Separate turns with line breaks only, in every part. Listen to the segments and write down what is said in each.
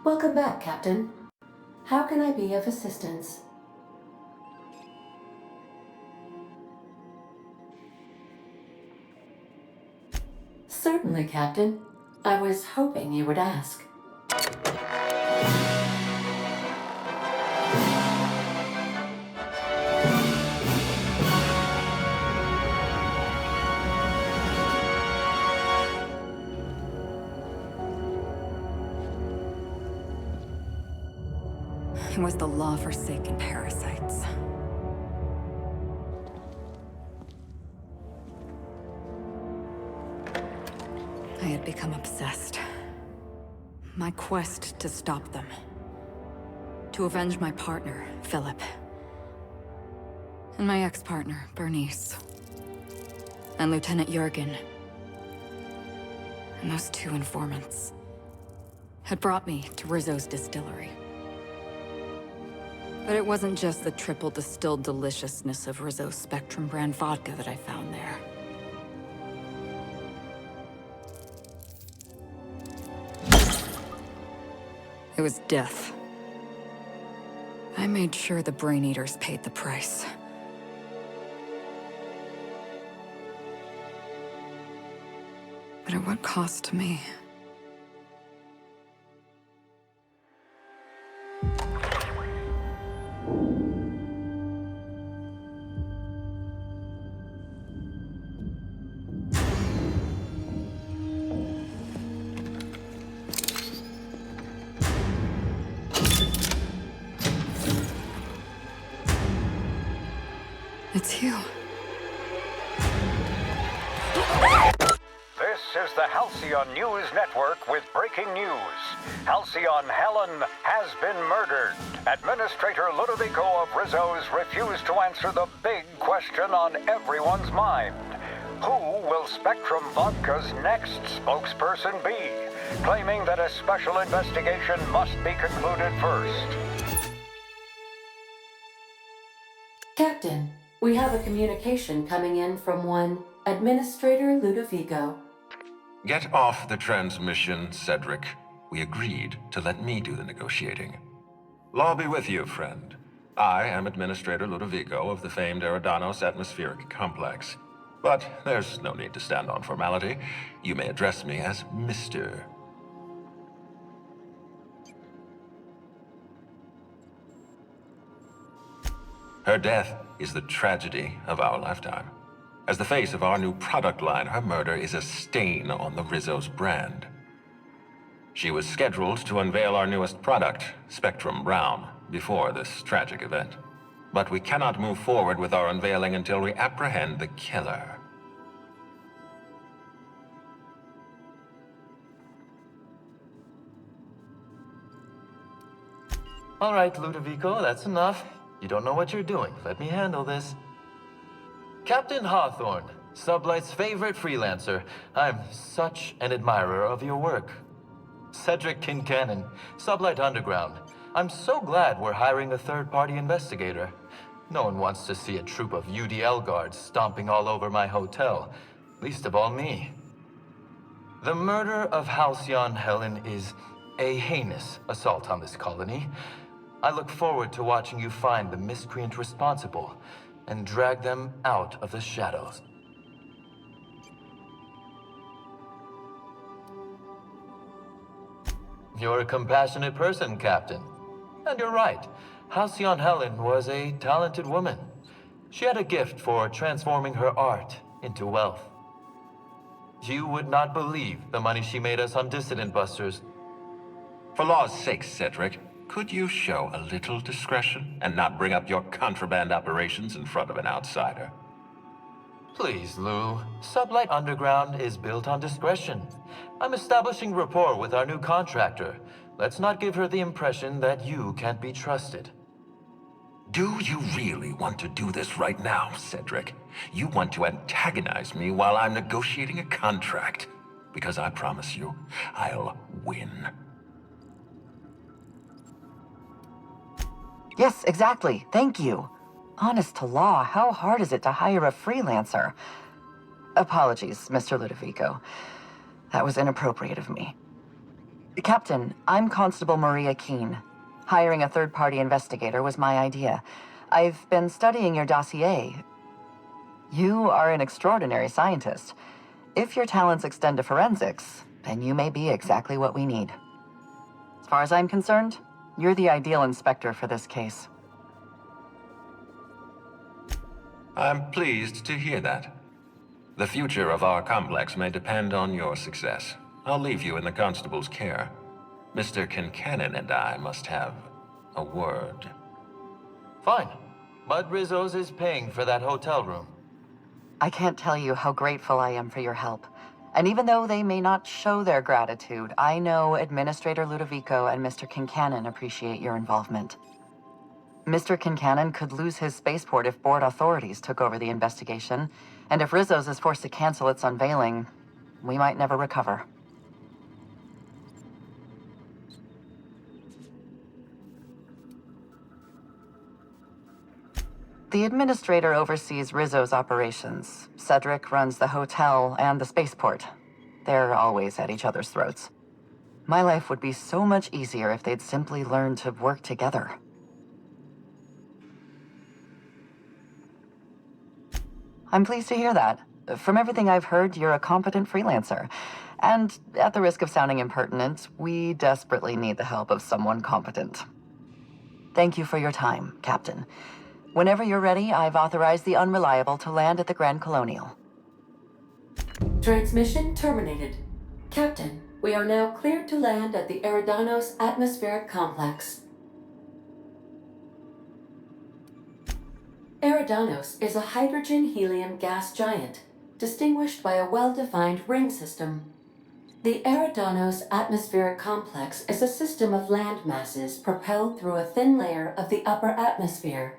Welcome back, Captain. How can I be of assistance? Certainly, Captain. I was hoping you would ask.
It was the law-forsaken parasites. I had become obsessed. My quest to stop them. To avenge my partner, Philip. And my ex-partner, Bernice. And Lieutenant Jurgen. And those two informants had brought me to Rizzo's distillery. But it wasn't just the triple distilled deliciousness of Rizzo's Spectrum brand vodka that I found there. It was death. I made sure the Brain Eaters paid the price. But at what cost to me? It's you.
This is the Halcyon News Network with breaking news. Halcyon Helen has been murdered. Administrator Ludovico of Rizzo's refused to answer the big question on everyone's mind. Who will Spectrum Vodka's next spokesperson be? Claiming that a special investigation must be concluded first.
Captain, we have a communication coming in from one Administrator Ludovico.
Get off the transmission, Cedric. We agreed to let me do the negotiating. Law be with you, friend. I am Administrator Ludovico of the famed Eridanos Atmospheric Complex. But there's no need to stand on formality. You may address me as Mr. Her death is the tragedy of our lifetime. As the face of our new product line, her murder is a stain on the Rizzo's brand. She was scheduled to unveil our newest product, Spectrum Brown, before this tragic event. But we cannot move forward with our unveiling until we apprehend the killer.
All right, Ludovico, that's enough. You don't know what you're doing. Let me handle this. Captain Hawthorne, Sublight's favorite freelancer. I'm such an admirer of your work. Cedric Kincannon, Sublight Underground. I'm so glad we're hiring a third-party investigator. No one wants to see a troop of UDL guards stomping all over my hotel. Least of all me. The murder of Halcyon Helen is a heinous assault on this colony. I look forward to watching you find the miscreant responsible and drag them out of the shadows. You're a compassionate person, Captain. And you're right. Halcyon Helen was a talented woman. She had a gift for transforming her art into wealth. You would not believe the money she made us on Dissident Busters.
For law's sake, Cedric, could you show a little discretion and not bring up your contraband operations in front of an outsider?
Please, Lou. Sublight Underground is built on discretion. I'm establishing rapport with our new contractor. Let's not give her the impression that you can't be trusted.
Do you really want to do this right now, Cedric? You want to antagonize me while I'm negotiating a contract? Because I promise you, I'll win.
Yes, exactly. Thank you. Honest to law, how hard is it to hire a freelancer? Apologies, Mr. Ludovico. That was inappropriate of me. Captain, I'm Constable Maria Keene. Hiring a third-party investigator was my idea. I've been studying your dossier. You are an extraordinary scientist. If your talents extend to forensics, then you may be exactly what we need. As far as I'm concerned, you're the ideal inspector for this case.
I'm pleased to hear that. The future of our complex may depend on your success. I'll leave you in the constable's care. Mr. Kincannon and I must have a word.
Fine. But Rizzo's is paying for that hotel room.
I can't tell you how grateful I am for your help. And even though they may not show their gratitude, I know Administrator Ludovico and Mr. Kincannon appreciate your involvement. Mr. Kincannon could lose his spaceport if board authorities took over the investigation, and if Rizzo's is forced to cancel its unveiling, we might never recover. The Administrator oversees Rizzo's operations. Cedric runs the hotel and the spaceport. They're always at each other's throats. My life would be so much easier if they'd simply learn to work together. I'm pleased to hear that. From everything I've heard, you're a competent freelancer. And at the risk of sounding impertinent, we desperately need the help of someone competent. Thank you for your time, Captain. Whenever you're ready, I've authorized the Unreliable to land at the Grand Colonial.
Transmission terminated. Captain, we are now cleared to land at the Eridanos Atmospheric Complex. Eridanos is a hydrogen-helium gas giant, distinguished by a well-defined ring system. The Eridanos Atmospheric Complex is a system of land masses propelled through a thin layer of the upper atmosphere,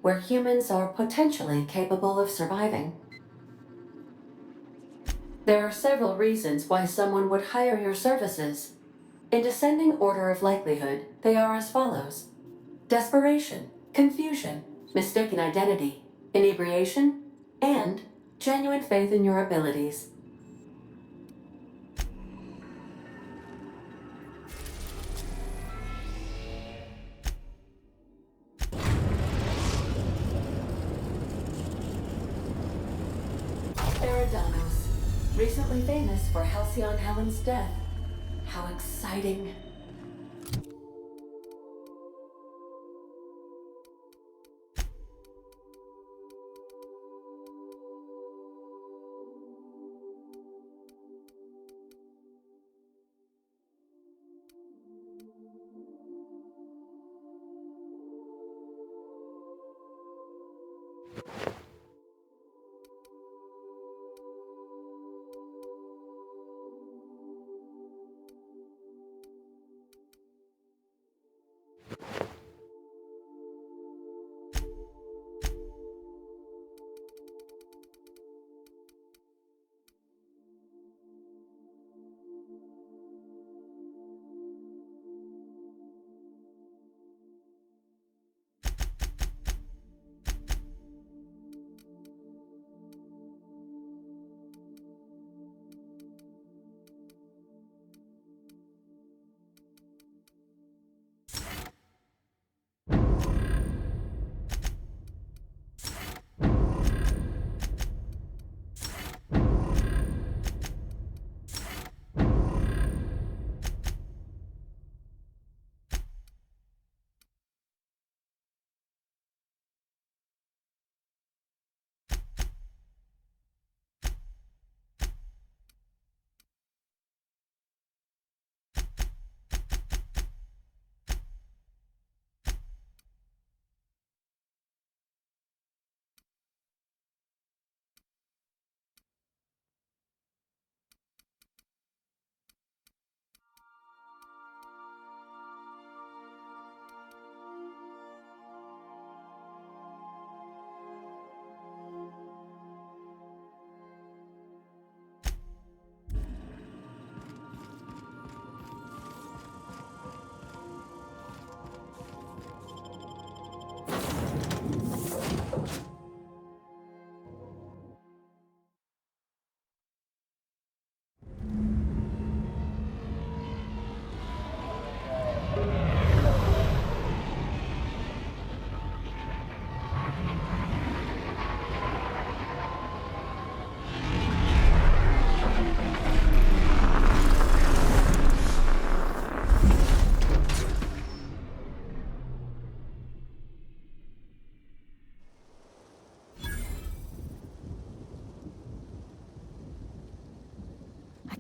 where humans are potentially capable of surviving. There are several reasons why someone would hire your services. In descending order of likelihood, they are as follows: desperation, confusion, mistaken identity, inebriation, and genuine faith in your abilities. Eridanos, recently famous for Halcyon Helen's death. How exciting.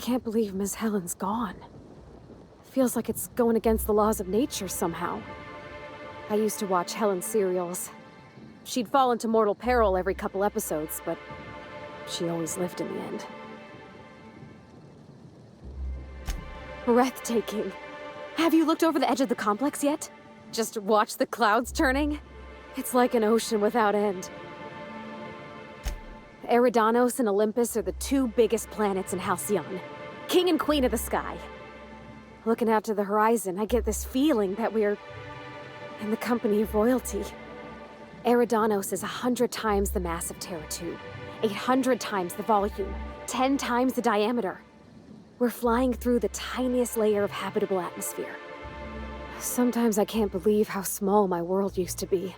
can't believe Miss Helen's gone. Feels like it's going against the laws of nature somehow. I used to watch Helen's serials. She'd fall into mortal peril every couple episodes, but she always lived in the end. Breathtaking. Have you looked over the edge of the complex yet? Just watch the clouds turning? It's like an ocean without end. Eridanos and Olympus are the two biggest planets in Halcyon. King and Queen of the sky. Looking out to the horizon, I get this feeling that we're in the company of royalty. Eridanos is 100 times the mass of Terra 2, 800 times the volume, 10 times the diameter. We're flying through the tiniest layer of habitable atmosphere. Sometimes I can't believe how small my world used to be.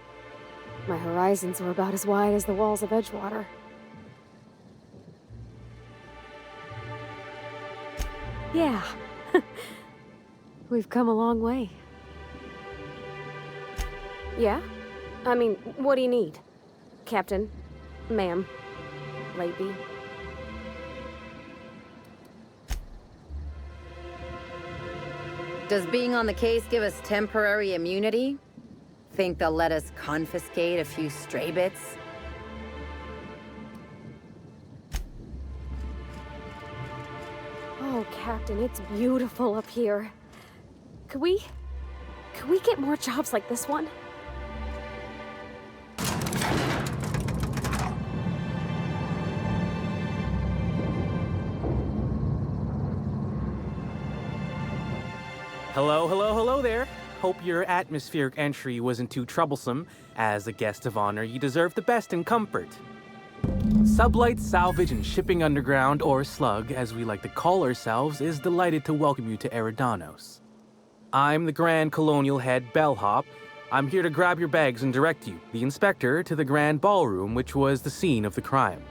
My horizons were about as wide as the walls of Edgewater. Yeah. We've come a long way. Yeah? I mean, what do you need? Captain? Ma'am? Lady?
Does being on the case give us temporary immunity? Think they'll let us confiscate a few stray bits?
Oh, Captain, it's beautiful up here. Could we get more jobs like this one?
Hello there. Hope your atmospheric entry wasn't too troublesome. As a guest of honor, you deserve the best in comfort. Sublight Salvage and Shipping Underground, or Slug, as we like to call ourselves, is delighted to welcome you to Eridanos. I'm the Grand Colonial Head Bellhop. I'm here to grab your bags and direct you, the Inspector, to the Grand Ballroom, which was the scene of the crime.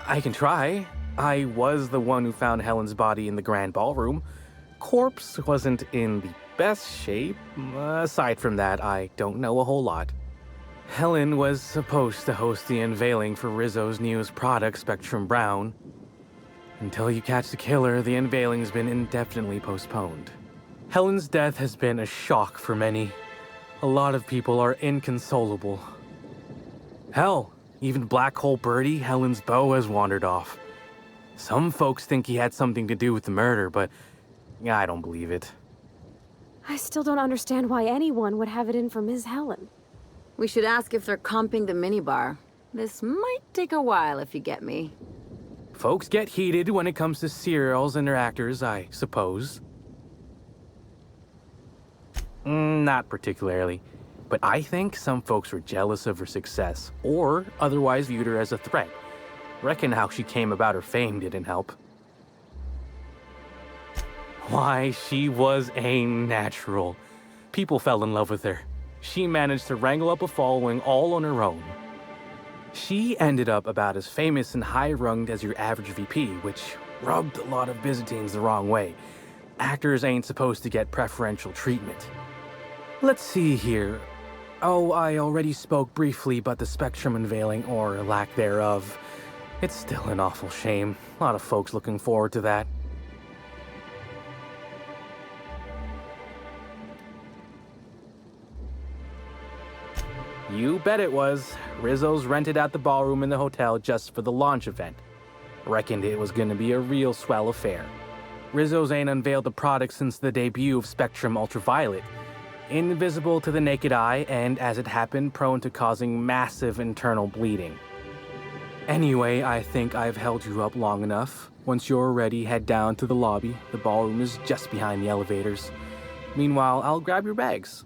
I can try. I was the one who found Helen's body in the Grand Ballroom. Corpse wasn't in the best shape. Aside from that, I don't know a whole lot. Helen was supposed to host the unveiling for Rizzo's newest product, Spectrum Brown. Until you catch the killer, the unveiling's been indefinitely postponed. Helen's death has been a shock for many. A lot of people are inconsolable. Hell, even Black Hole Birdie, Helen's beau, has wandered off. Some folks think he had something to do with the murder, but I don't believe it.
I still don't understand why anyone would have it in for Ms. Helen.
We should ask if they're comping the minibar. This might take a while, if you get me.
Folks get heated when it comes to serials and their actors, I suppose. Not particularly. But I think some folks were jealous of her success, or otherwise viewed her as a threat. Reckon how she came about her fame didn't help. Why, she was a natural. People fell in love with her. She managed to wrangle up a following all on her own. She ended up about as famous and high-runged as your average VP, which rubbed a lot of Byzantines the wrong way. Actors ain't supposed to get preferential treatment. Let's see here. Oh, I already spoke briefly about the Spectrum unveiling, or lack thereof. It's still an awful shame. A lot of folks looking forward to that. You bet it was. Rizzo's rented out the ballroom in the hotel just for the launch event. Reckoned it was gonna be a real swell affair. Rizzo's ain't unveiled the product since the debut of Spectrum Ultraviolet. Invisible to the naked eye, and as it happened, prone to causing massive internal bleeding. Anyway, I think I've held you up long enough. Once you're ready, head down to the lobby. The ballroom is just behind the elevators. Meanwhile, I'll grab your bags.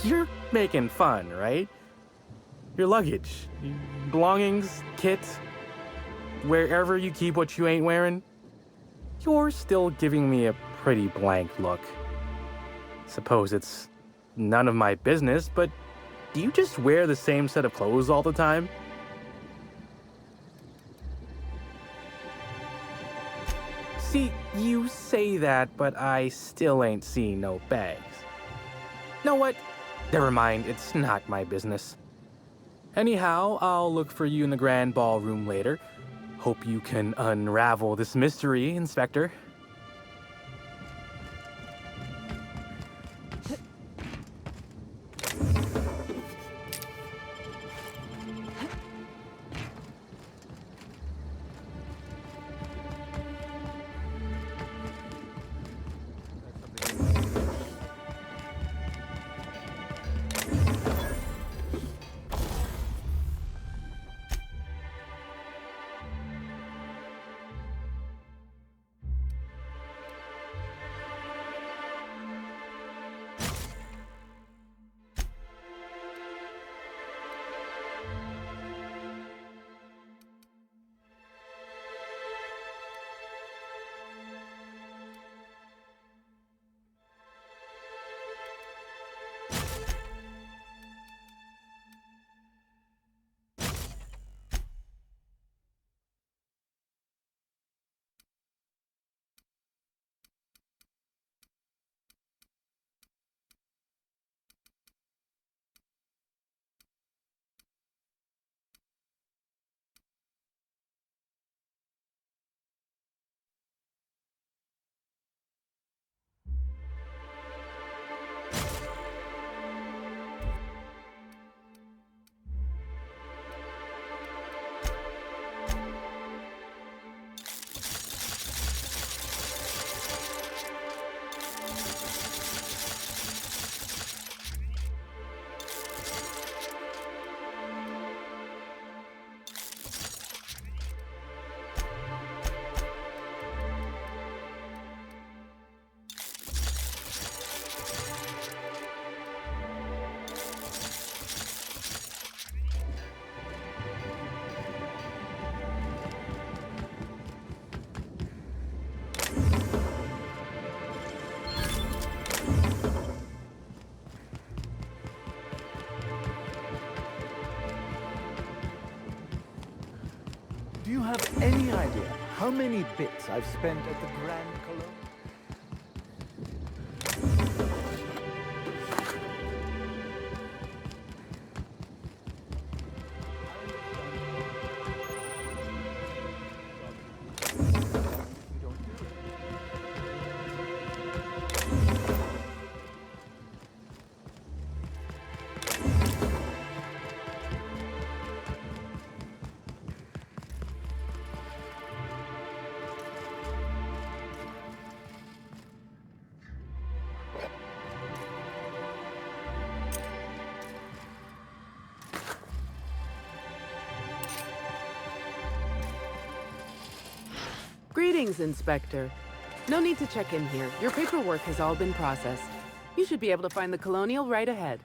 You're making fun, right? Your luggage, belongings, kit, wherever you keep what you ain't wearing. You're still giving me a pretty blank look. Suppose it's none of my business, but do you just wear the same set of clothes all the time? See, you say that, but I still ain't seen no bags. Know what? Never mind, it's not my business. Anyhow, I'll look for you in the grand ballroom later. Hope you can unravel this mystery, Inspector.
Do you have any idea how many bits I've spent at the Grand Cologne?
Greetings, Inspector. No need to check in here. Your paperwork has all been processed. You should be able to find the Colonial right ahead.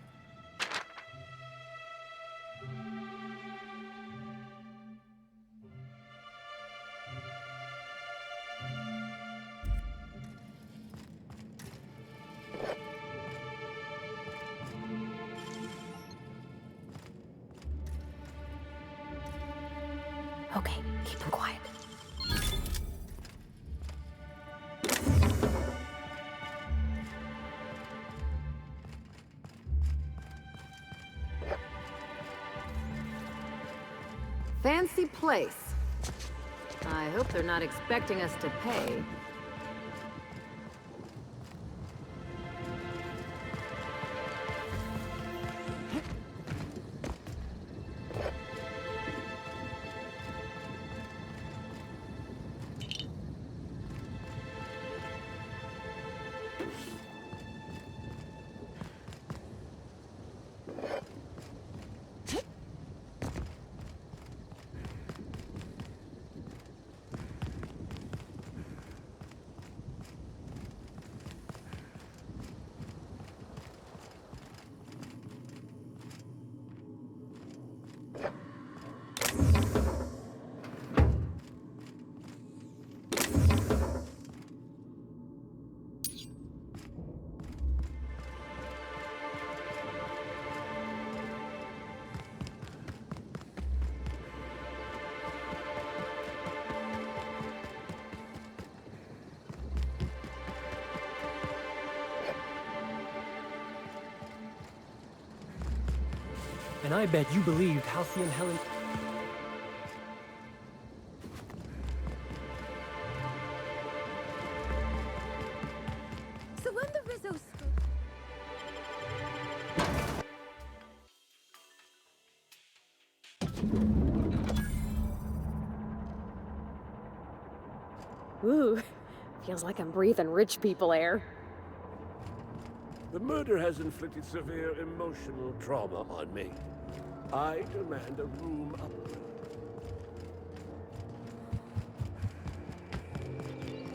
Okay, keep them quiet.
Fancy place. I hope they're not expecting us to pay.
And I bet you believed Halcyon Helen...
So when the Rizzo...
Ooh, feels like I'm breathing rich people air.
The murder has inflicted severe emotional trauma on me. I demand a room up.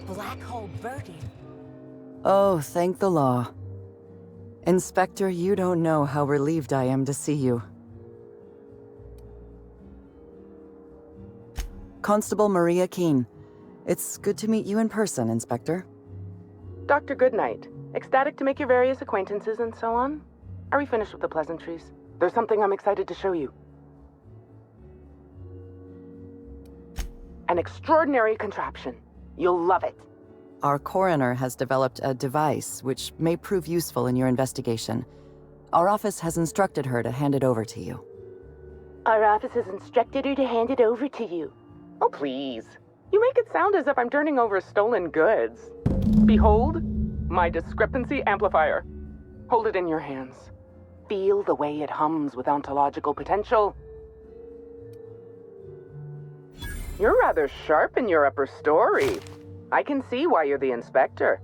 Black Hole Birdie.
Oh, thank the law. Inspector, you don't know how relieved I am to see you. Constable Maria Keene. It's good to meet you in person, Inspector.
Dr. Goodnight. Ecstatic to make your various acquaintances and so on. Are we finished with the pleasantries? There's something I'm excited to show you. An extraordinary contraption. You'll love it.
Our coroner has developed a device which may prove useful in your investigation. Our office has instructed her to hand it over to you.
Our office has instructed her to hand it over to you. Oh, please. You make it sound as if I'm turning over stolen goods. Behold, my discrepancy amplifier. Hold it in your hands. Feel the way it hums with ontological potential. You're rather sharp in your upper story. I can see why you're the inspector.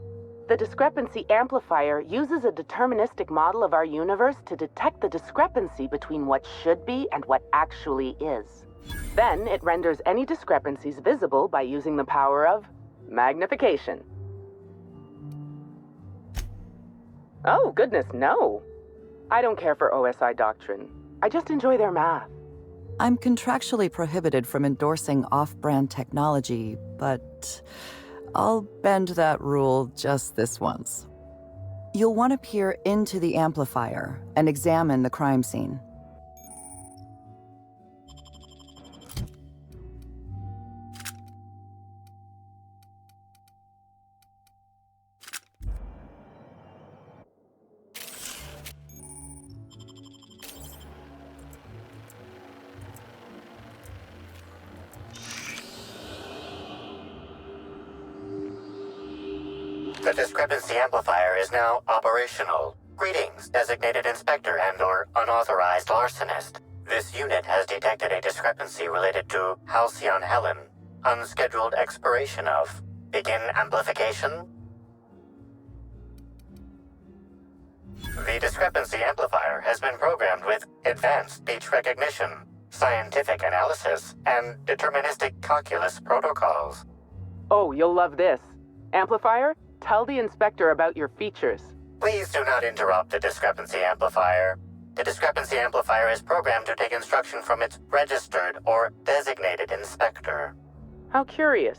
The discrepancy amplifier uses a deterministic model of our universe to detect the discrepancy between what should be and what actually is. Then it renders any discrepancies visible by using the power of magnification. Oh, goodness, no. I don't care for OSI doctrine. I just enjoy their math.
I'm contractually prohibited from endorsing off-brand technology, but I'll bend that rule just this once. You'll want to peer into the amplifier and examine the crime scene.
The discrepancy amplifier is now operational. Greetings, designated inspector and/or unauthorized larcenist. This unit has detected a discrepancy related to Halcyon Helen. Unscheduled expiration of. Begin amplification. The discrepancy amplifier has been programmed with advanced speech recognition, scientific analysis, and deterministic calculus protocols.
Oh, you'll love this. Amplifier, tell the inspector about your features.
Please do not interrupt the discrepancy amplifier. The discrepancy amplifier is programmed to take instruction from its registered or designated inspector.
How curious.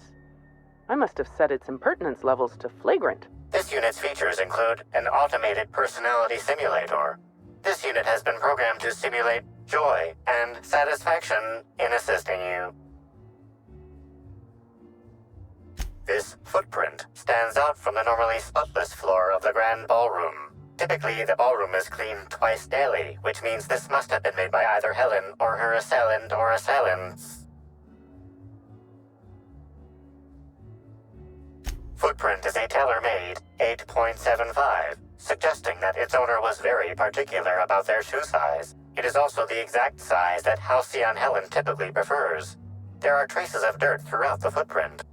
I must have set its impertinence levels to flagrant.
This unit's features include an automated personality simulator. This unit has been programmed to simulate joy and satisfaction in assisting you. This footprint stands out from the normally spotless floor of the grand ballroom. Typically, the ballroom is cleaned twice daily, which means this must have been made by either Helen or her assailant or assailants. Footprint is a tailor-made 8.75, suggesting that its owner was very particular about their shoe size. It is also the exact size that Halcyon Helen typically prefers. There are traces of dirt throughout the footprint.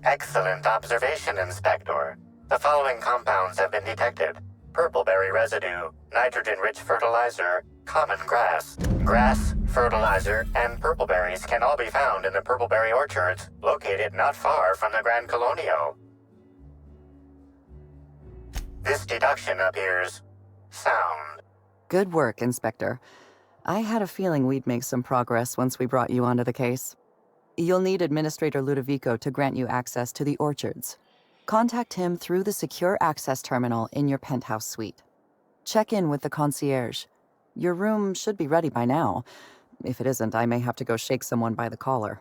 Excellent observation, Inspector. The following compounds have been detected. Purpleberry residue, nitrogen-rich fertilizer, common grass. Grass, fertilizer, and purpleberries can all be found in the purpleberry orchards, located not far from the Grand Colonio. This deduction appears sound.
Good work, Inspector. I had a feeling we'd make some progress once we brought you onto the case. You'll need Administrator Ludovico to grant you access to the orchards. Contact him through the secure access terminal in your penthouse suite. Check in with the concierge. Your room should be ready by now. If it isn't, I may have to go shake someone by the collar.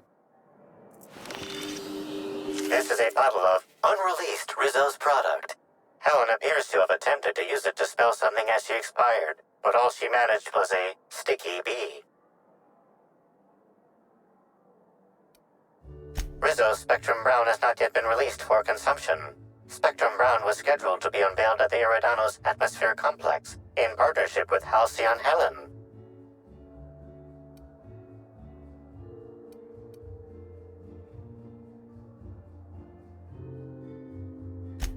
This is a bottle of unreleased Rizzo's product. Helen appears to have attempted to use it to spell something as she expired, but all she managed was a sticky bee. Rizzo's Spectrum Brown has not yet been released for consumption. Spectrum Brown was scheduled to be unveiled at the Eridanos Atmosphere Complex in partnership with Halcyon Helen.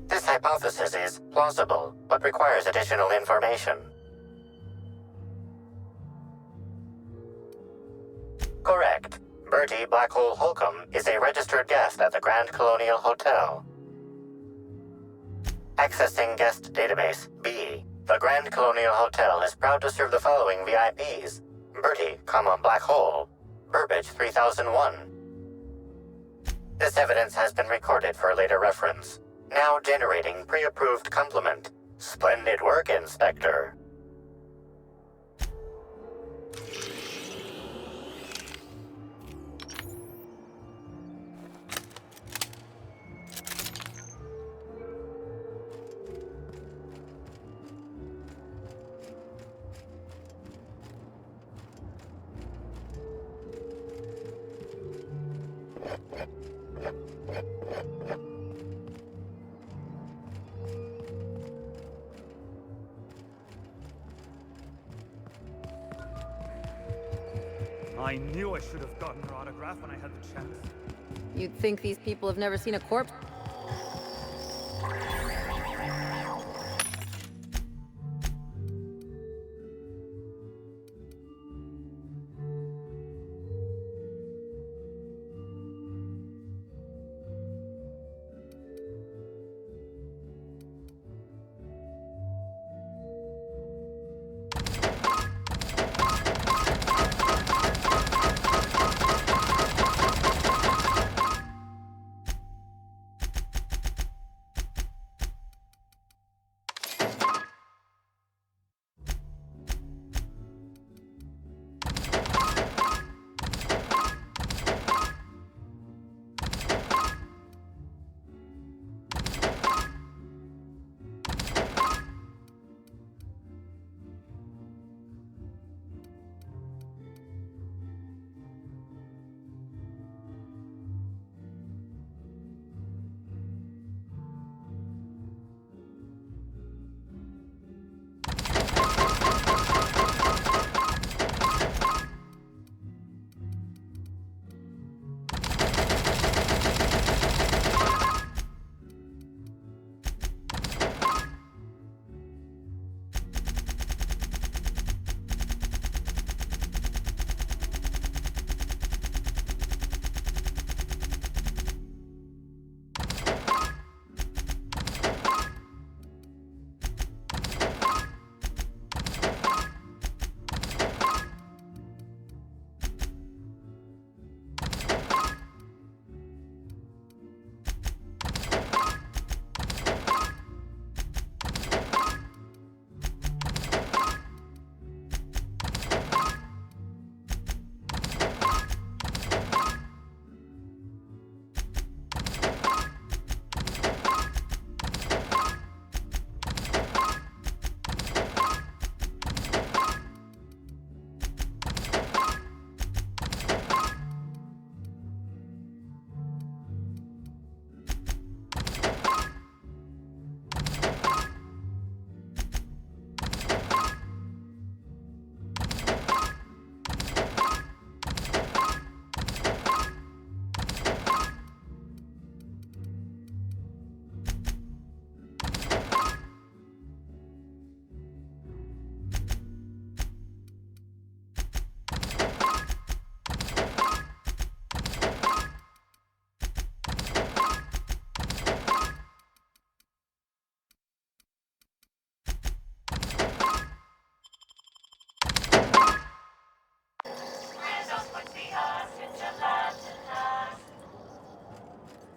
This hypothesis is plausible, but requires additional information. Correct. Bertie Black Hole Holcomb is a registered guest at the Grand Colonial Hotel. Accessing guest database B. The Grand Colonial Hotel is proud to serve the following VIPs. Bertie, Black Hole. Burbage 3001. This evidence has been recorded for later reference. Now generating pre-approved compliment. Splendid work, Inspector.
I knew I should have gotten her autograph when I had the chance.
You'd think these people have never seen a corpse?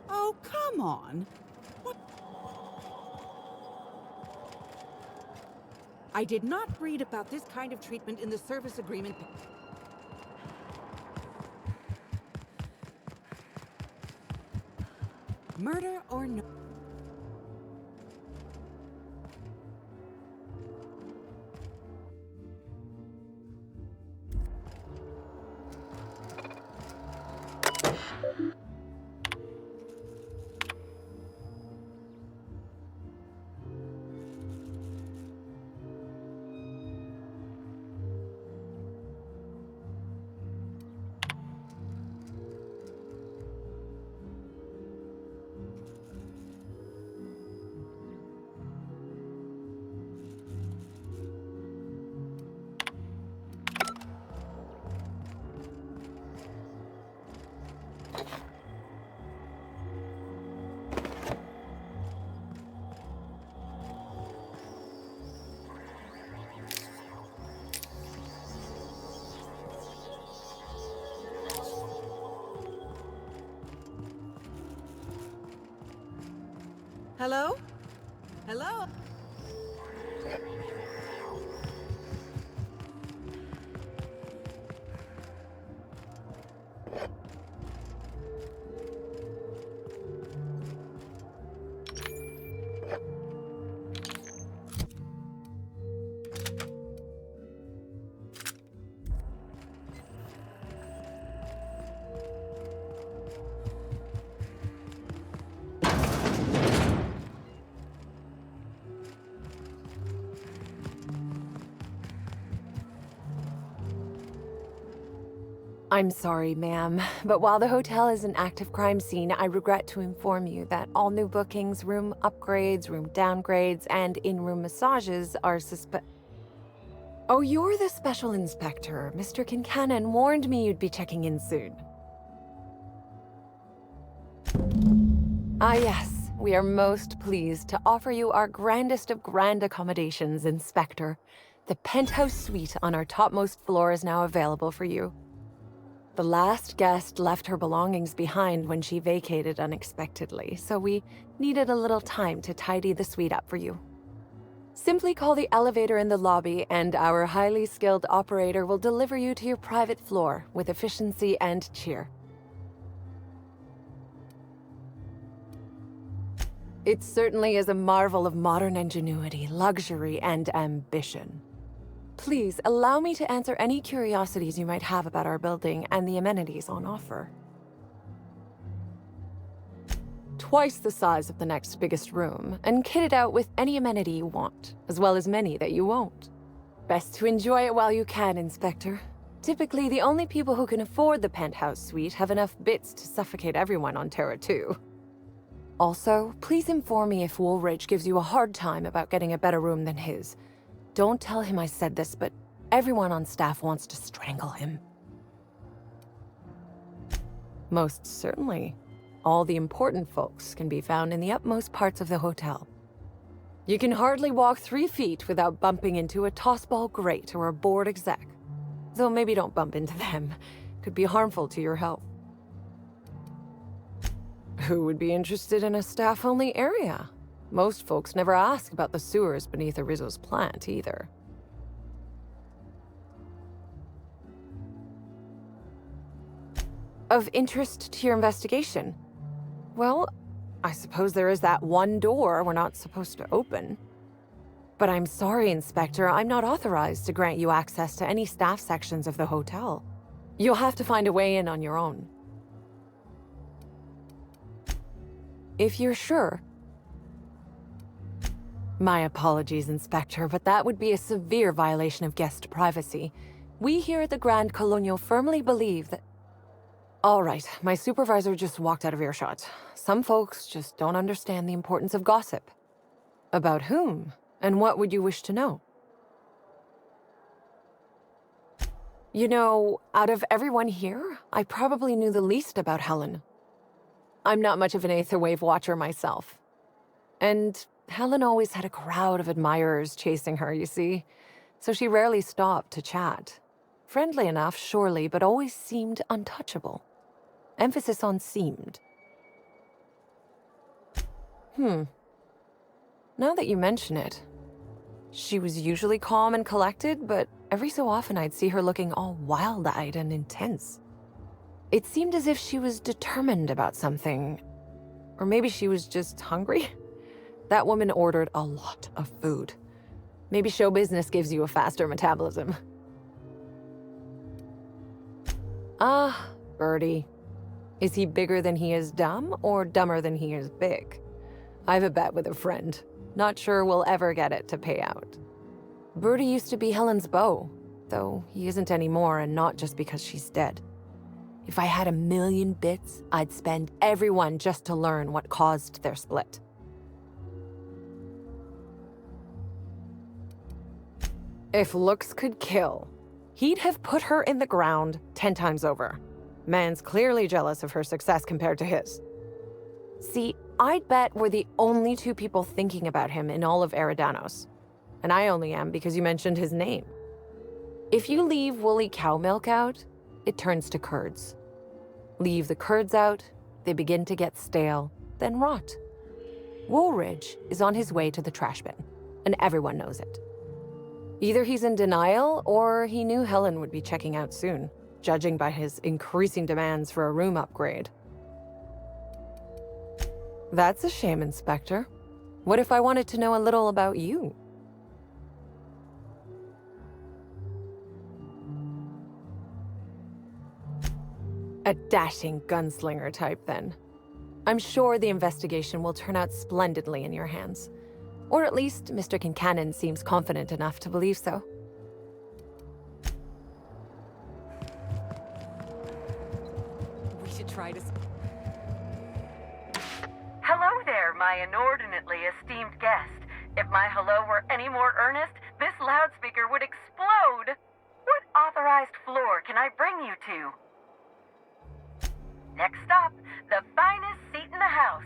Oh, come on. What? I did not read about this kind of treatment in the service agreement. Murder or no? Hello? Hello?
I'm sorry, ma'am, but while the hotel is an active crime scene, I regret to inform you that all new bookings, room upgrades, room downgrades, and in-room massages are Oh, you're the special inspector. Mr. Kincannon warned me you'd be checking in soon. Ah, yes. We are most pleased to offer you our grandest of grand accommodations, Inspector. The penthouse suite on our topmost floor is now available for you. The last guest left her belongings behind when she vacated unexpectedly, so we needed a little time to tidy the suite up for you. Simply call the elevator in the lobby, and our highly skilled operator will deliver you to your private floor with efficiency and cheer. It certainly is a marvel of modern ingenuity, luxury, and ambition. Please, allow me to answer any curiosities you might have about our building and the amenities on offer. Twice the size of the next biggest room, and kitted out with any amenity you want, as well as many that you won't. Best to enjoy it while you can, Inspector. Typically, the only people who can afford the penthouse suite have enough bits to suffocate everyone on Terra 2. Also, please inform me if Woolridge gives you a hard time about getting a better room than his. Don't tell him I said this, but everyone on staff wants to strangle him. Most certainly. All the important folks can be found in the utmost parts of the hotel. You can hardly walk 3 feet without bumping into a tossball grate or a bored exec. Though maybe don't bump into them. Could be harmful to your health. Who would be interested in a staff-only area? Most folks never ask about the sewers beneath Rizzo's plant, either. Of interest to your investigation? Well, I suppose there is that one door we're not supposed to open. But I'm sorry, Inspector, I'm not authorized to grant you access to any staff sections of the hotel. You'll have to find a way in on your own. If you're sure. My apologies, Inspector, but that would be a severe violation of guest privacy. We here at the Grand Colonial firmly believe that... All right, my supervisor just walked out of earshot. Some folks just don't understand the importance of gossip. About whom? And what would you wish to know? You know, out of everyone here, I probably knew the least about Helen. I'm not much of an Aetherwave watcher myself. And Helen always had a crowd of admirers chasing her, you see, so she rarely stopped to chat. Friendly enough, surely, but always seemed untouchable. Emphasis on seemed. Now that you mention it, she was usually calm and collected, but every so often I'd see her looking all wild-eyed and intense. It seemed as if she was determined about something. Or maybe she was just hungry? That woman ordered a lot of food. Maybe show business gives you a faster metabolism. Ah, Birdie. Is he bigger than he is dumb, or dumber than he is big? I've a bet with a friend. Not sure we'll ever get it to pay out. Birdie used to be Helen's beau, though he isn't anymore, and not just because she's dead. If I had 1,000,000 bits, I'd spend every one just to learn what caused their split. If looks could kill, he'd have put her in the ground 10 times over. Man's clearly jealous of her success compared to his. See, I'd bet we're the only 2 people thinking about him in all of Eridanos. And I only am because you mentioned his name. If you leave woolly cow milk out, it turns to curds. Leave the curds out, they begin to get stale, then rot. Woolridge is on his way to the trash bin, and everyone knows it. Either he's in denial, or he knew Helen would be checking out soon, judging by his increasing demands for a room upgrade. That's a shame, Inspector. What if I wanted to know a little about you? A dashing gunslinger type, then. I'm sure the investigation will turn out splendidly in your hands. Or at least Mr. Kincannon seems confident enough to believe so.
We should try to...
Hello there, my inordinately esteemed guest. If my hello were any more earnest, this loudspeaker would explode. What authorized floor can I bring you to? Next stop, the finest seat in the house.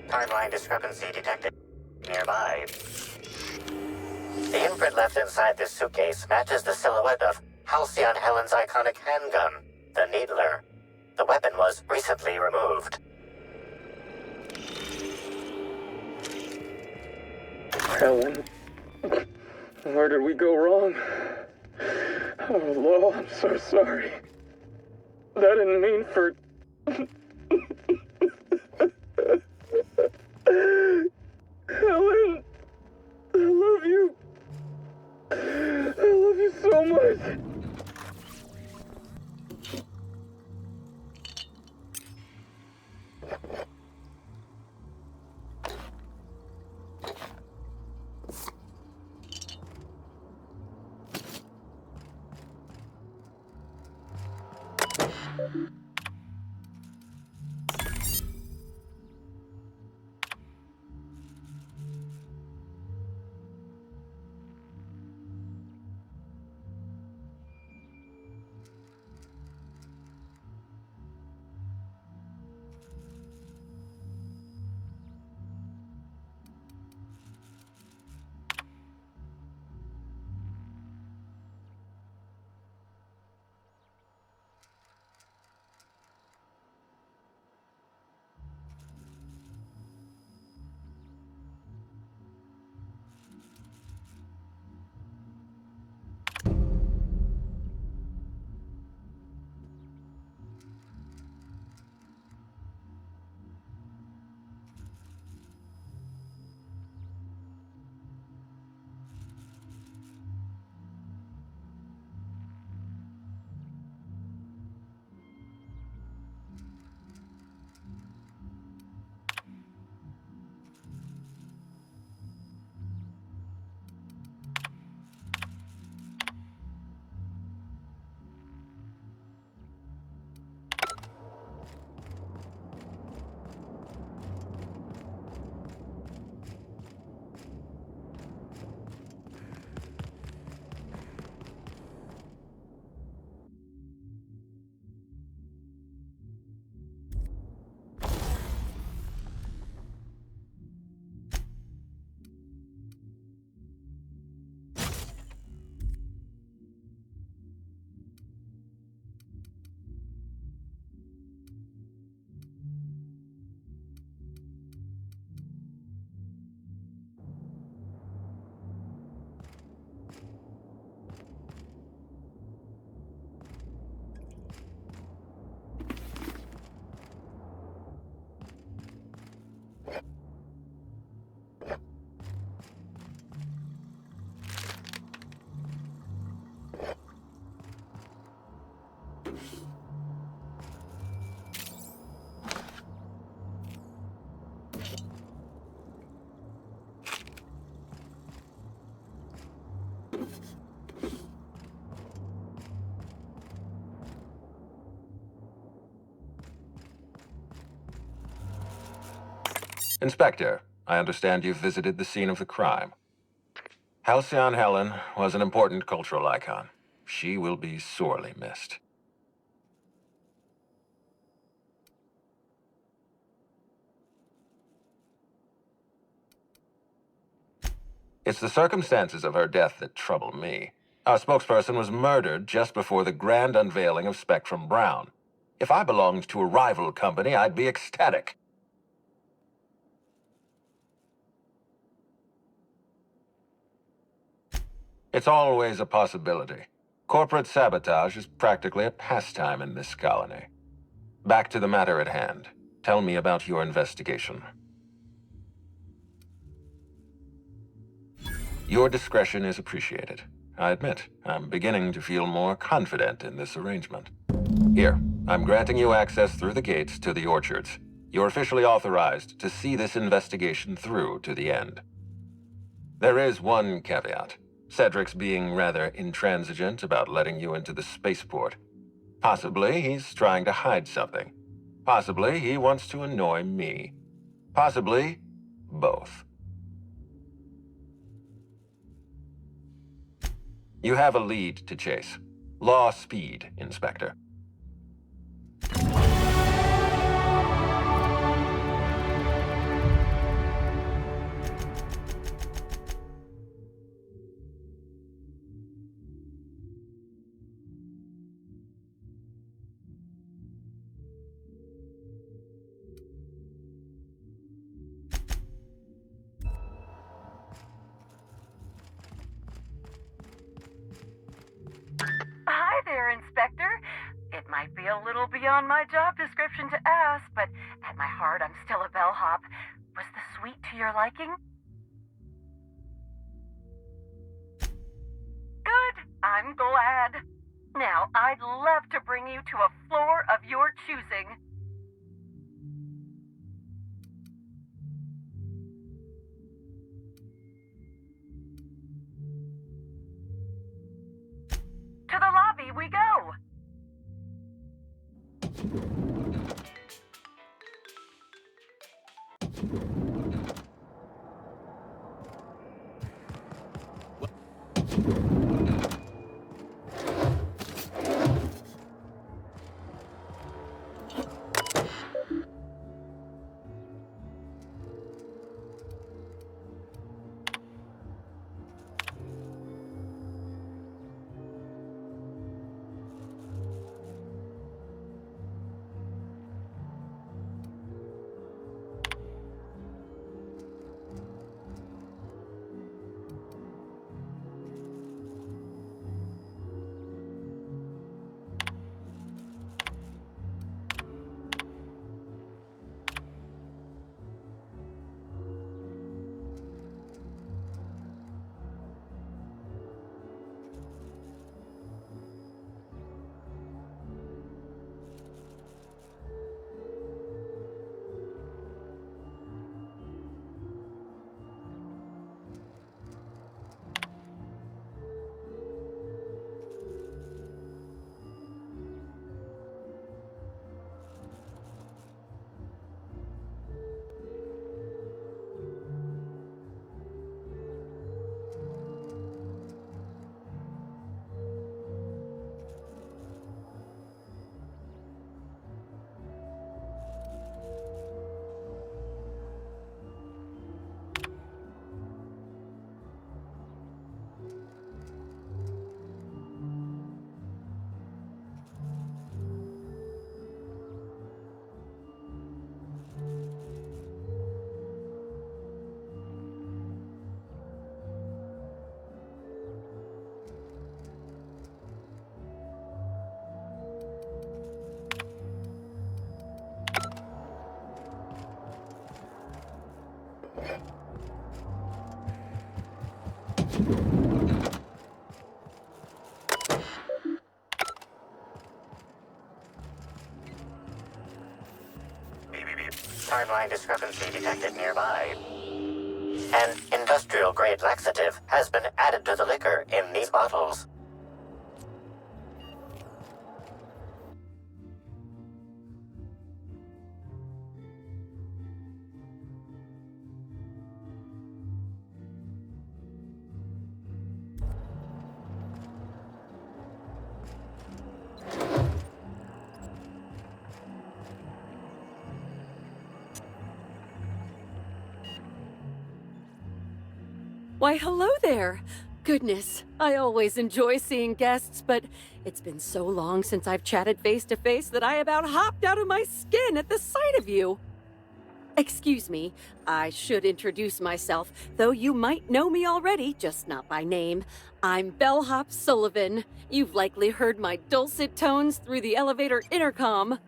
Timeline discrepancy detected nearby. The imprint left inside this suitcase matches the silhouette of Halcyon Helen's iconic handgun, the Needler. The weapon was recently removed.
Helen, where did we go wrong? Oh, Lo, I'm so sorry. I didn't mean for... Helen, I love you. I love you so much.
Inspector, I understand you've visited the scene of the crime. Halcyon Helen was an important cultural icon. She will be sorely missed. It's the circumstances of her death that trouble me. Our spokesperson was murdered just before the grand unveiling of Spectrum Brown. If I belonged to a rival company, I'd be ecstatic. It's always a possibility. Corporate sabotage is practically a pastime in this colony. Back to the matter at hand. Tell me about your investigation. Your discretion is appreciated. I admit, I'm beginning to feel more confident in this arrangement. Here, I'm granting you access through the gates to the orchards. You're officially authorized to see this investigation through to the end. There is one caveat. Cedric's being rather intransigent about letting you into the spaceport. Possibly he's trying to hide something. Possibly he wants to annoy me. Possibly both. You have a lead to chase. Law speed, Inspector.
Hi there, Inspector. It might be a little beyond my job description to ask, but at my heart, I'm still a bellhop. Was the suite to your liking? Good. I'm glad. Now, I'd love to bring you to a floor of your choosing. To the lobby we go.
Timeline discrepancy detected nearby. An industrial-grade laxative has been added to the liquor in these bottles.
Why, hello there. Goodness, I always enjoy seeing guests, but it's been so long since I've chatted face to face that I about hopped out of my skin at the sight of you. Excuse me, I should introduce myself, though you might know me already, just not by name. I'm Bellhop Sullivan. You've likely heard my dulcet tones through the elevator intercom.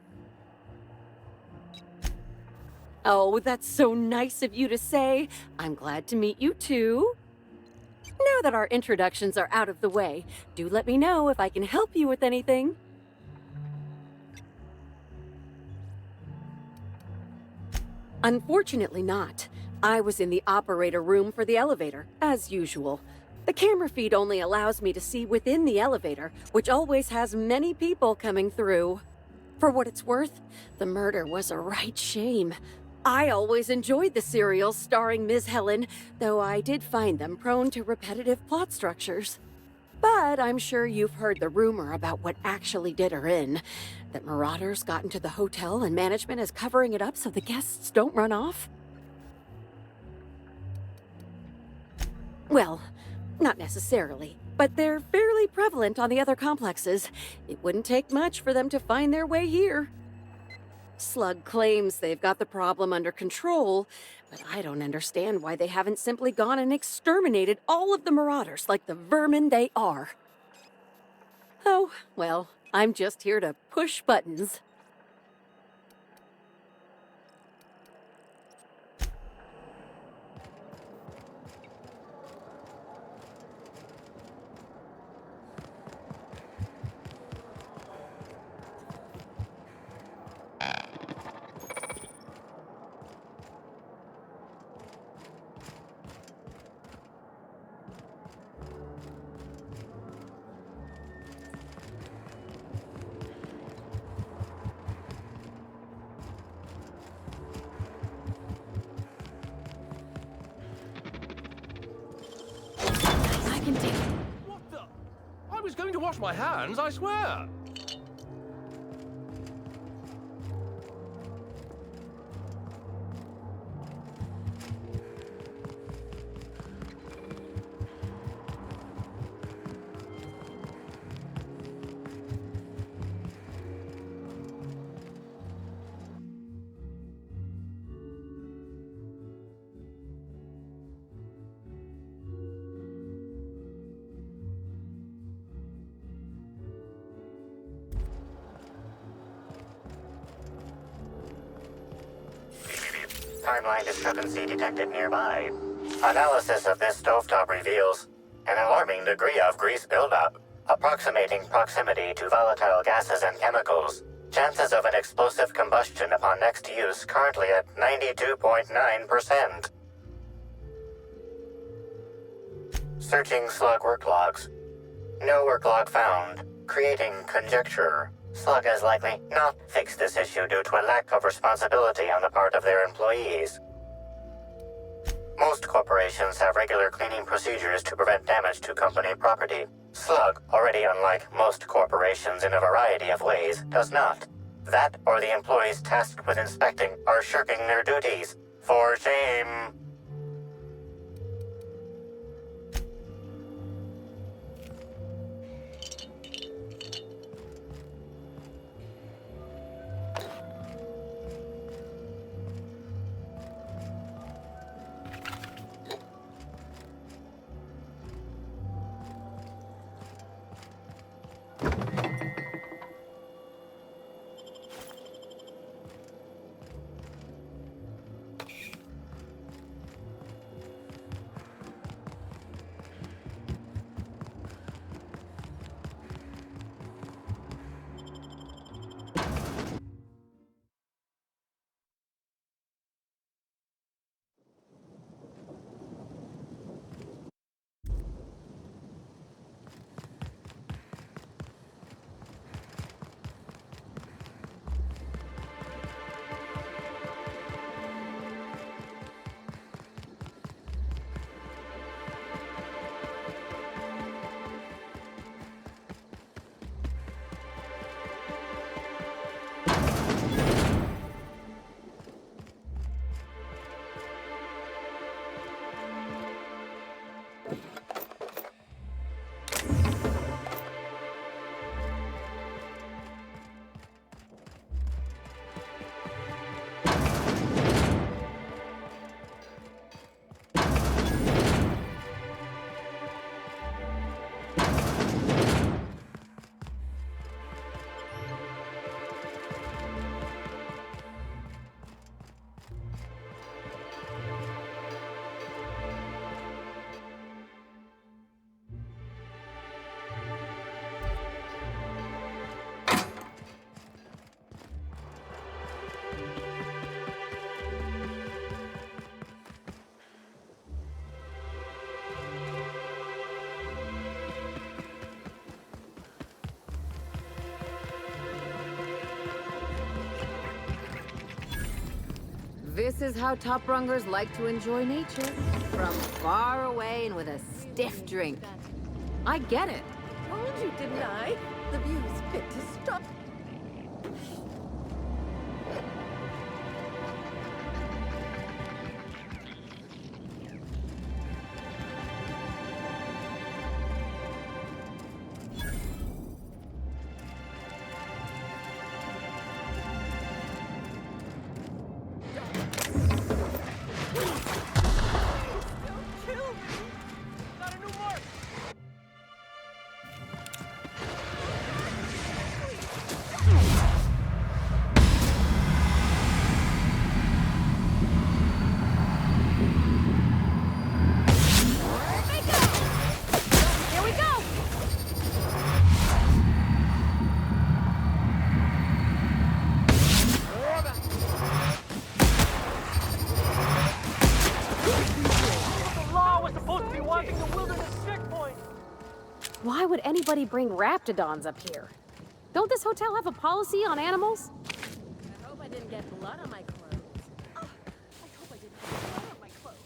Oh, that's so nice of you to say. I'm glad to meet you too. Now that our introductions are out of the way, do let me know if I can help you with anything. Unfortunately not. I was in the operator room for the elevator, as usual. The camera feed only allows me to see within the elevator, which always has many people coming through. For what it's worth, the murder was a right shame. I always enjoyed the serials starring Ms. Helen, though I did find them prone to repetitive plot structures. But I'm sure you've heard the rumor about what actually did her in. That marauders got into the hotel and management is covering it up so the guests don't run off? Well, not necessarily, but they're fairly prevalent on the other complexes. It wouldn't take much for them to find their way here. Slug claims they've got the problem under control, but I don't understand why they haven't simply gone and exterminated all of the marauders like the vermin they are. Oh, well, I'm just here to push buttons.
What the? I was going to wash my hands, I swear.
Timeline discrepancy detected nearby. Analysis of this stovetop reveals an alarming degree of grease buildup, approximating proximity to volatile gases and chemicals. Chances of an explosive combustion upon next use currently at 92.9%. Searching slug work logs. No work log found, creating conjecture. Slug has likely not fixed this issue due to a lack of responsibility on the part of their employees. Most corporations have regular cleaning procedures to prevent damage to company property. Slug, already unlike most corporations in a variety of ways, does not. That or the employees tasked with inspecting are shirking their duties. For shame.
This is how top rungers like to enjoy nature. From far away and with a stiff drink. I get it.
Told you, didn't I? The view's fit to stop.
Why would anybody bring raptidons up here? Don't this hotel have a policy on animals?
I hope I didn't get blood on my clothes. Oh, I hope I didn't get blood on my clothes.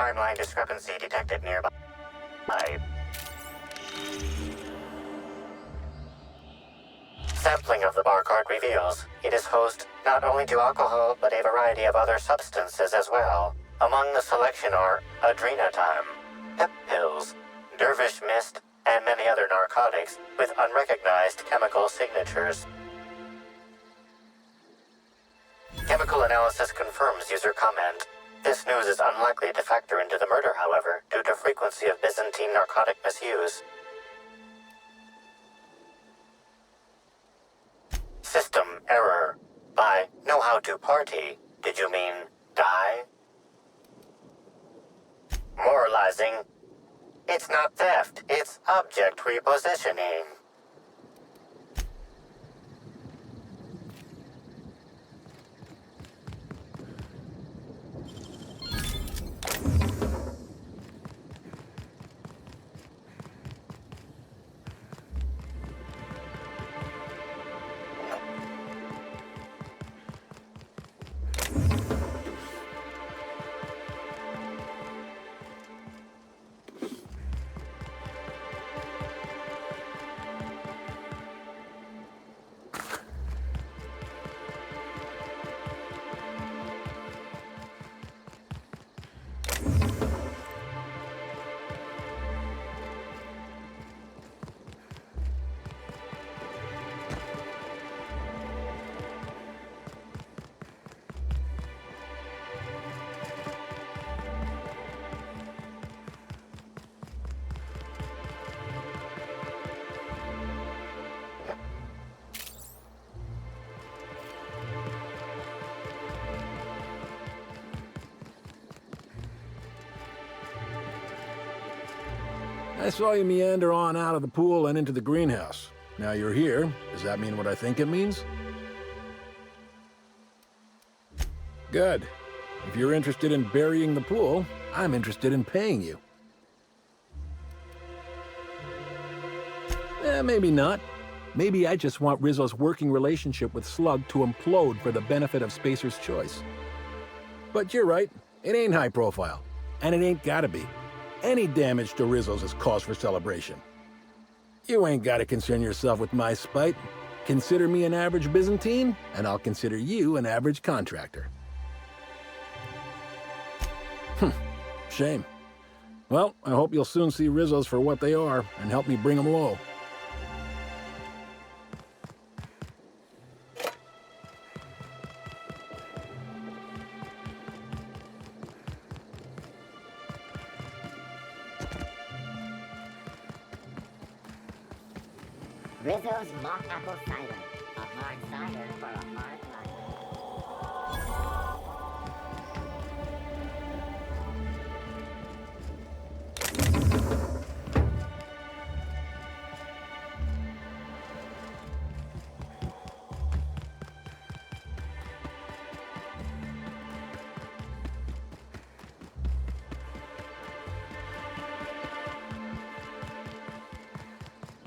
timeline discrepancy detected nearby. Sampling of the barcode reveals it is host not only to alcohol, but a variety of other substances as well. Among the selection are adrenatime, pep pills, dervish mist, and many other narcotics with unrecognized chemical signatures. Chemical analysis confirms user comment. This news is unlikely to factor into the murder, however, due to frequency of Byzantine narcotic misuse. System error. By know how to party, did you mean die? Moralizing. It's not theft, it's object repositioning.
I saw you meander on out of the pool and into the greenhouse. Now you're here. Does that mean what I think it means? Good. If you're interested in burying the pool, I'm interested in paying you. Maybe not. Maybe I just want Rizzo's working relationship with Slug to implode for the benefit of Spacer's Choice. But you're right. It ain't high profile. And it ain't gotta be. Any damage to Rizzo's is cause for celebration. You ain't gotta concern yourself with my spite. Consider me an average Byzantine, and I'll consider you an average contractor. Shame. Well, I hope you'll soon see Rizzo's for what they are, and help me bring them low.
Rizzo's mock apple cider. A hard cider for a hard life.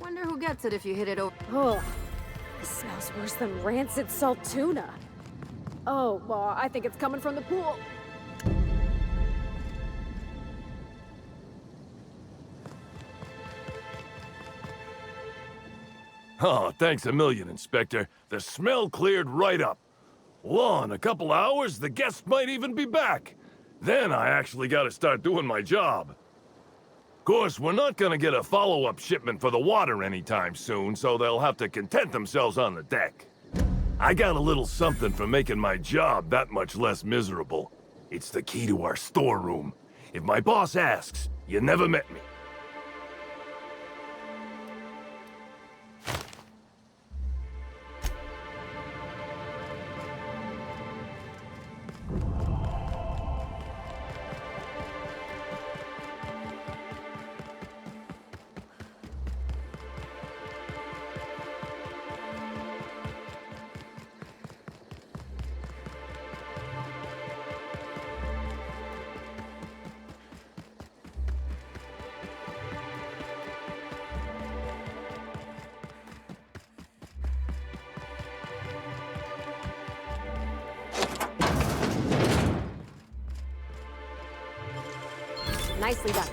Wonder who gets it if you hit it over.
Ugh. This smells worse than rancid salt tuna. Oh, well, I think it's coming from the pool.
Oh, thanks a million, Inspector. The smell cleared right up. Well, in a couple hours, the guests might even be back. Then I actually gotta start doing my job. Of course, we're not gonna get a follow-up shipment for the water anytime soon, so they'll have to content themselves on the deck. I got a little something for making my job that much less miserable. It's the key to our storeroom. If my boss asks, you never met me.
Nicely done.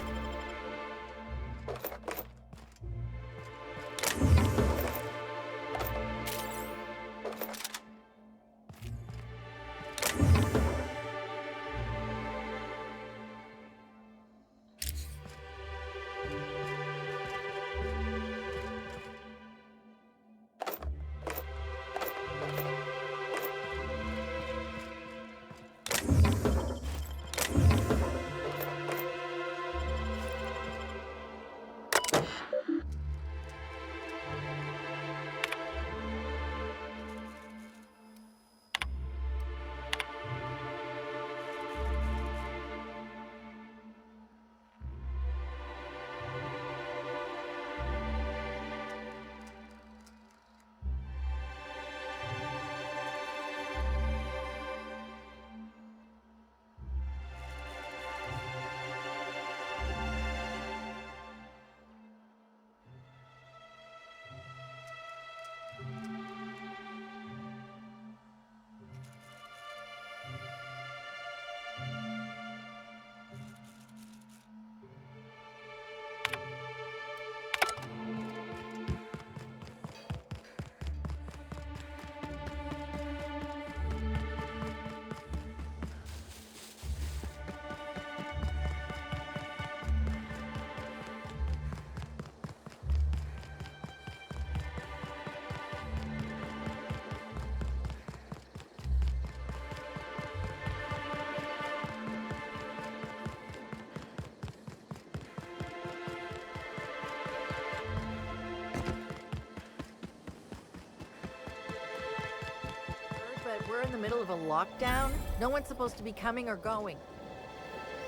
But we're in the middle of a lockdown. No one's supposed to be coming or going.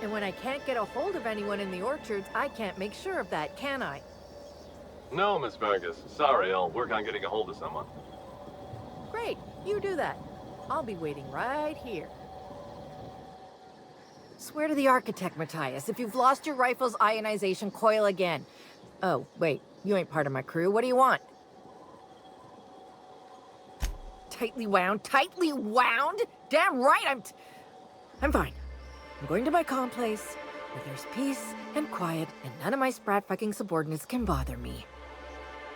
And when I can't get a hold of anyone in the orchards, I can't make sure of that, can I?
No, Miss Vargas. Sorry, I'll work on getting a hold of someone.
Great, you do that. I'll be waiting right here. Swear to the architect, Matthias, if you've lost your rifle's ionization coil again. Oh, wait, you ain't part of my crew. What do you want? Tightly wound? Tightly wound? Damn right, I'm fine. I'm going to my calm place, where there's peace and quiet, and none of my sprat fucking subordinates can bother me.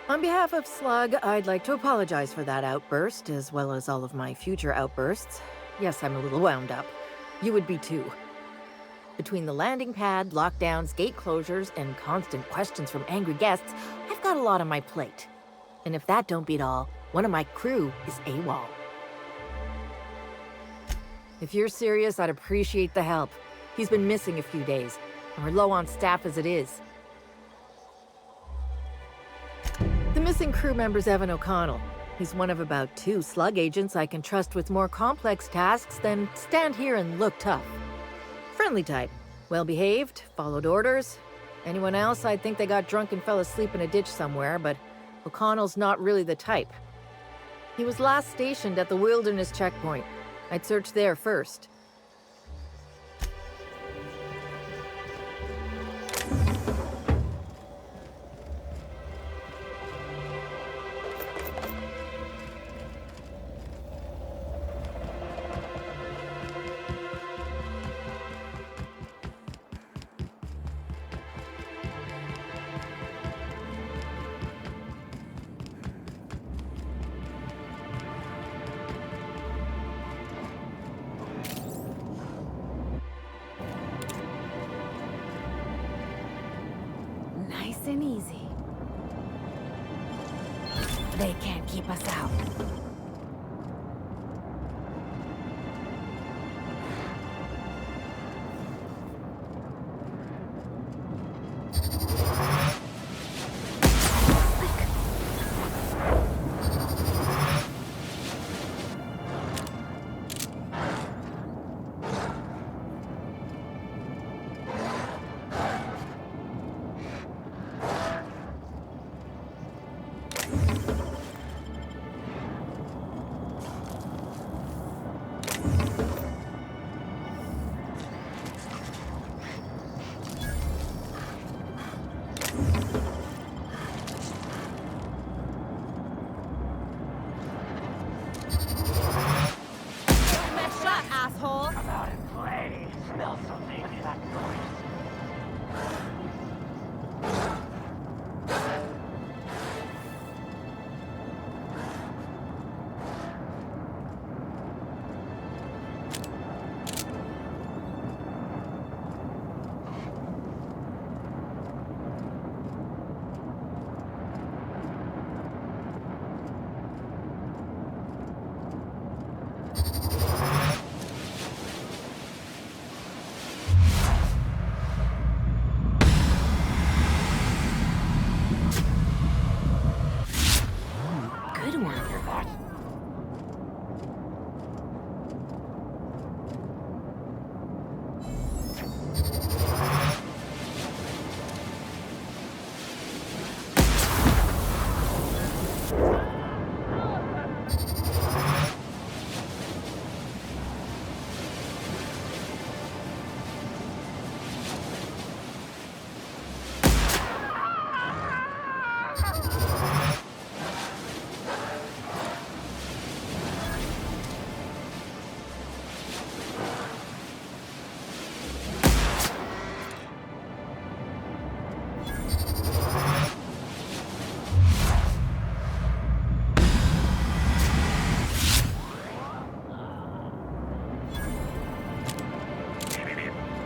On behalf of Slug, I'd like to apologize for that outburst, as well as all of my future outbursts. Yes, I'm a little wound up. You would be too. Between the landing pad, lockdowns, gate closures, and constant questions from angry guests, I've got a lot on my plate. And if that don't beat all, one of my crew is AWOL. If you're serious, I'd appreciate the help. He's been missing a few days, and we're low on staff as it is. The missing crew member's Evan O'Connell. He's one of about 2 Slug agents I can trust with more complex tasks than stand here and look tough. Friendly type. Well-behaved, followed orders. Anyone else, I'd think they got drunk and fell asleep in a ditch somewhere, but O'Connell's not really the type. He was last stationed at the Wilderness checkpoint. I'd search there first.
Nice and easy.
They can't keep us out.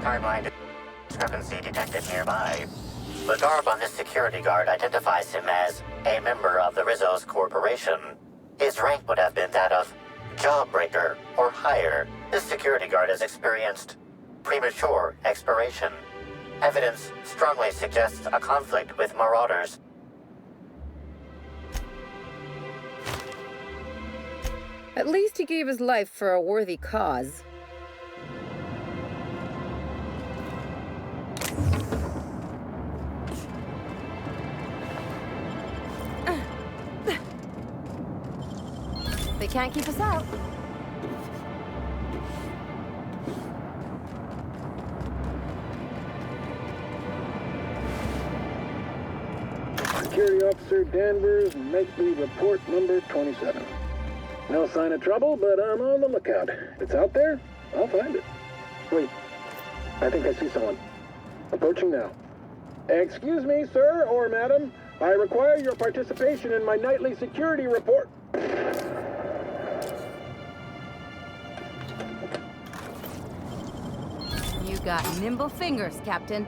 Timeline discrepancy detected nearby. The garb on this security guard identifies him as a member of the Rizzo's Corporation. His rank would have been that of Jawbreaker or higher. This security guard has experienced premature expiration. Evidence strongly suggests a conflict with Marauders.
At least he gave his life for a worthy cause. They can't keep us out.
Security Officer Danvers, nightly report number 27. No sign of trouble, but I'm on the lookout. If it's out there, I'll find it. Wait, I think I see someone. Approaching now. Excuse me, sir or madam. I require your participation in my nightly security report.
You got nimble fingers, Captain.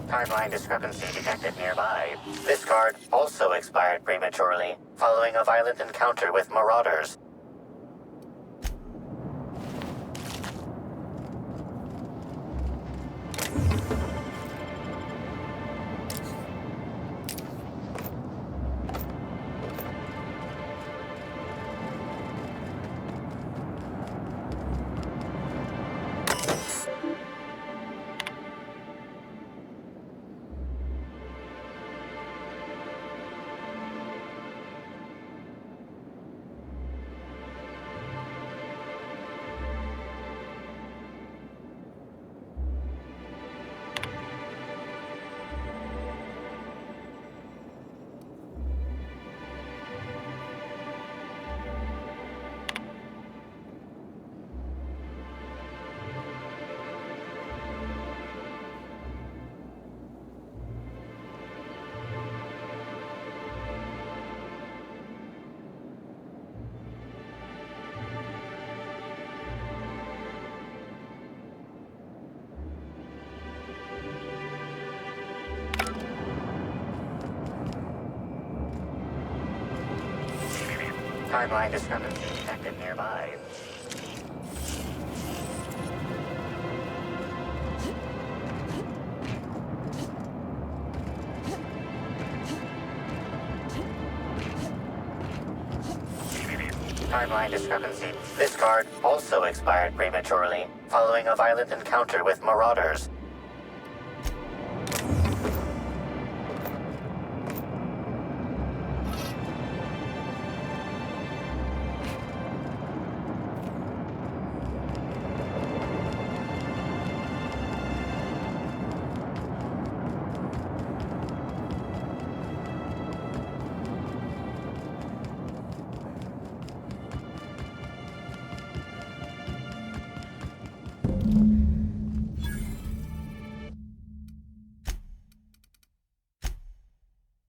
Timeline discrepancy detected nearby. This card also expired prematurely, following a violent encounter with Marauders. Timeline discrepancy detected nearby. Timeline discrepancy. This card also expired prematurely, following a violent encounter with Marauders.